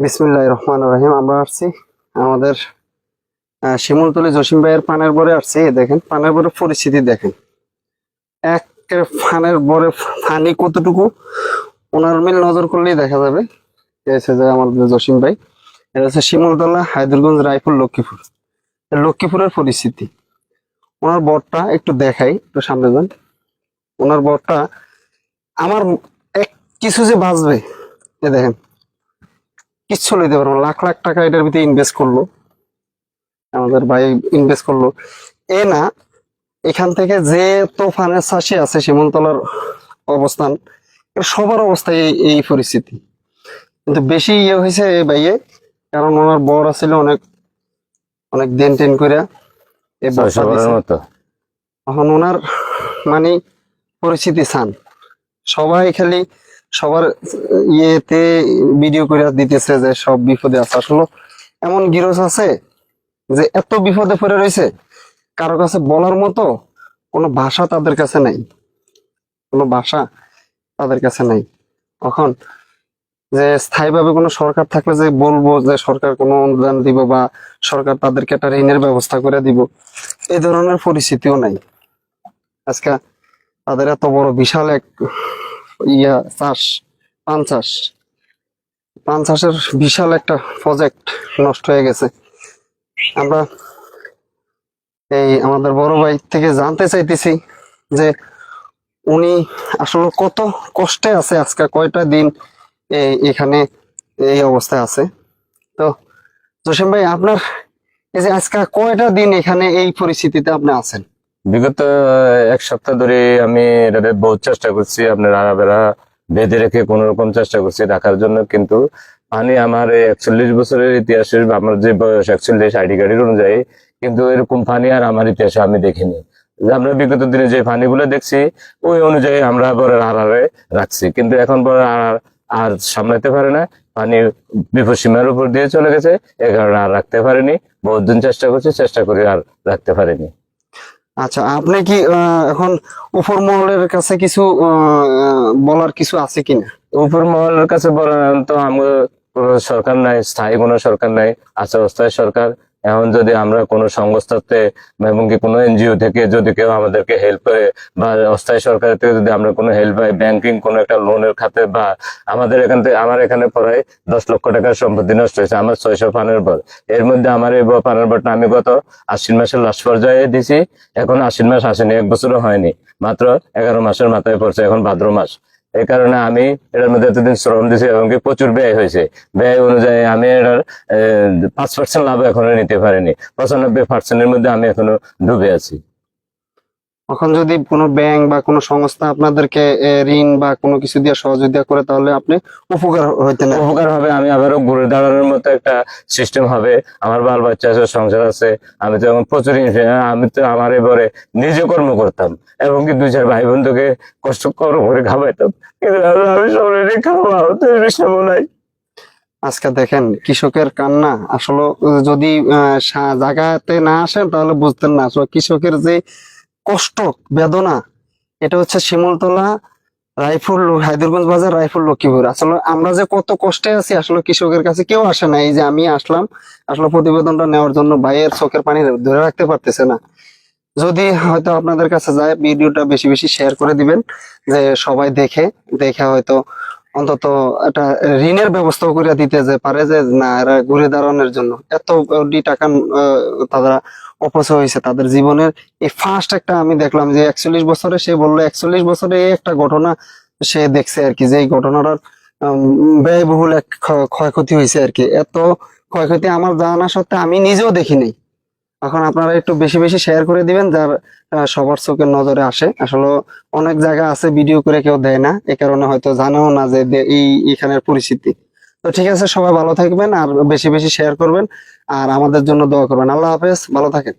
বিসমিল্লাহির রহমানির রহিম। আমরা আসছি আমাদের শিমুলতলি জসিম ভাইয়ের পানের বরে আসছি। দেখেন পানের বরে পরিস্থিতি দেখেন, এক ফানের বরে ফানি কতটুকু ওনার মিল নজর করলেই দেখা যাবে। এই হচ্ছে যে আমাদের জসিম ভাই, এটা হচ্ছে শিমুলতলা হায়দুরগঞ্জ রায়পুর লক্ষ্মীপুর। লক্ষ্মীপুরের পরিস্থিতি ওনার বরটা একটু দেখাই, একটু সামনে যান। ওনার বরটা আমার এক কিছু যে বাঁচবে, এ দেখেন কিচ্ছু লইতে পারবো না। লাখ লাখ টাকা এটার ভিতরে ইনভেস্ট করলো, আমাদের ভাই ইনভেস্ট করলো। এ না, এখান থেকে যে তোফানের চাষি আছে শিমুলতলার অবস্থান, সবার অবস্থা এই পরিস্থিতি। কিন্তু বেশি ইয়ে হয়েছে এই ভাইয়ে, কারণ ওনার বর আছিল অনেক অনেক দেন টেন করে এই বর্ষা দিছে। মতো এখন ওনার মানে পরিস্থিতি চান সবাই খালি সবার ইয়েতে ভিডিও করে দিতেছে যে সব বিপদে আছে। আসলে এমন গিরস আছে যে এত বিপদে পড়ে রয়েছে, কারো কাছে বলার মতো কোনো ভাষা তাদের কাছে নাই, কোনো ভাষা তাদের কাছে নাই। এখন যে স্থায়ীভাবে কোনো সরকার থাকলে যে বলবো যে সরকার কোনো অনুদান দিব বা সরকার তাদেরকে একটা ঋণের ব্যবস্থা করে দিব, এই ধরনের পরিস্থিতিও নাই। আজকে তাদের এত বড় বিশাল এক চাষ, পান চাষ, পান চাষের বিশাল একটা প্রজেক্ট নষ্ট হয়ে গেছে। আমরা এই আমাদের বড় ভাই থেকে জানতে চাইতেছি যে উনি আসলে কত কষ্টে আছে, আজকে কয়টা দিন এখানে এই অবস্থায় আছে। তো জসিম ভাই, আপনার এই যে আজকে কয়টা দিন এখানে এই পরিস্থিতিতে আপনি আছেন? বিগত এক সপ্তাহ ধরে আমি এটাতে বহুত চেষ্টা করছি, আপনার আড়াবেড়া বেঁধে রেখে কোন রকম চেষ্টা করছি রাখার জন্য, কিন্তু পানি আমার এই 41 বছরের ইতিহাসের, আমার যে বয়স 41 আইডি কার্ডের অনুযায়ী, কিন্তু এরকম পানি আর আমার ইতিহাসে আমি দেখিনি। যে আমরা বিগত দিনে যে পানিগুলো দেখছি ওই অনুযায়ী আমরা বড় আড়ারে রাখছি, কিন্তু এখন বড় আর সামলাতে পারে না। পানি বিপদসীমার উপর দিয়ে চলে গেছে, এ কারণে আর রাখতে পারিনি। বহুত দিন চেষ্টা করছি, চেষ্টা করে আর রাখতে পারিনি। আচ্ছা, আপনি কি এখন উপর মহলের কাছে কিছু বলার কিছু আছে কিনা? উপর মহলের কাছে বলেন তো, আমার কোনো সরকার নাই, স্থায়ী কোনো সরকার নাই, আছে অস্থায়ী সরকার। এখন যদি আমরা কোনো সংস্থাতে এবং কি কোনো এনজিও থেকে যদি কেউ আমাদেরকে হেল্প করে, বা অস্থায়ী সরকার থেকে যদি আমরা কোনো হেল্প পাই, ব্যাংকিং কোনো একটা লোনের খাতে, বা আমাদের এখান থেকে, আমার এখানে প্রায় 10 লক্ষ টাকার সম্পত্তি নষ্ট হয়েছে আমার 600 পানের বর। এর মধ্যে আমার এই পানের বরটা আমি গত আশ্বিন মাসের লাস্ট পর্যায়ে দিছি। এখন আশ্বিন মাস আসেনি, 1 বছরও হয়নি, মাত্র 11 মাসের মাথায় পড়ছে, এখন ভাদ্র মাস। এই কারণে আমি এটার মধ্যে এতদিন শ্রম দিছি এবং কি প্রচুর ব্যয় হয়েছে। ব্যয় অনুযায়ী আমি এটার 5% লাভ এখনো নিতে পারিনি। 95% মধ্যে আমি এখনো ডুবে আছি। এখন যদি কোনো ব্যাংক বা কোনো সংস্থা আপনাদেরকে ঋণ বা কোনো কিছু দিয়ে সহযোগিতা করে, তাহলে আপনি উপকার হইতেন। উপকার হবে, আমি আবারও ঘুরে দাঁড়ানোর মতো একটা সিস্টেম হবে। আমার বাল বাচ্চা আছে, সংসার আছে। আমি তো এখন প্রচুর আমি তো আমার এবারে নিজে কর্ম করতাম এবং কি 2-4 ভাই বন্ধুকে কষ্ট করে খাওয়াইতাম, কিন্তু আমি সবাই খাওয়া তো নাই। আজকে দেখেন কৃষকের কান্না, আসলে যদি জায়গাতে না আসেন তাহলে বুঝতেন না আসলে কৃষকের যে কষ্ট বেদনা। এটা হচ্ছে শিমুলতলা রায়পুর হায়দুরগঞ্জ বাজার রায়পুর লক্ষ্মীপুর। আসলে আমরা যে কত কষ্টে আছি, আসলে কৃষকের কাছে কেউ আসে না। এই যে আমি আসলাম আসলে প্রতিবেদনটা নেওয়ার জন্য, ভাইয়ের চোখের পানি ধরে রাখতে পারতেছে না। যদি হয়তো আপনাদের কাছে যায়, ভিডিওটা বেশি বেশি শেয়ার করে দিবেন, যে সবাই দেখে দেখে হয়তো অন্তত একটা ঋণের ব্যবস্থা করে দিতে যে পারে, যে না এরা ঘুরে দাঁড়ানোর জন্য এত কোটি টাকা তারা অপচয় হয়েছে তাদের জীবনের। এই ফার্স্ট একটা আমি দেখলাম যে 41 বছরে, সে বললো 41 বছরে এই একটা ঘটনা সে দেখছে আর কি, যে এই ঘটনাটার ব্যয়বহুল এক ক্ষয়ক্ষতি হয়েছে আর কি। এত ক্ষয়ক্ষতি আমার জানা সত্ত্বে আমি নিজেও দেখিনি। এখন আপনারা একটু বেশি বেশি শেয়ার করে দিবেন, যার সবার চোখের নজরে আসে। আসলে অনেক জায়গা আছে ভিডিও করে কেউ দেয় না, এ কারণে হয়তো জানেও না যে এই এখানের পরিস্থিতি। তো ঠিক আছে, সবাই ভালো থাকবেন আর বেশি বেশি শেয়ার করবেন আর আমাদের জন্য দোয়া করবেন। আল্লাহ হাফেজ, ভালো থাকেন।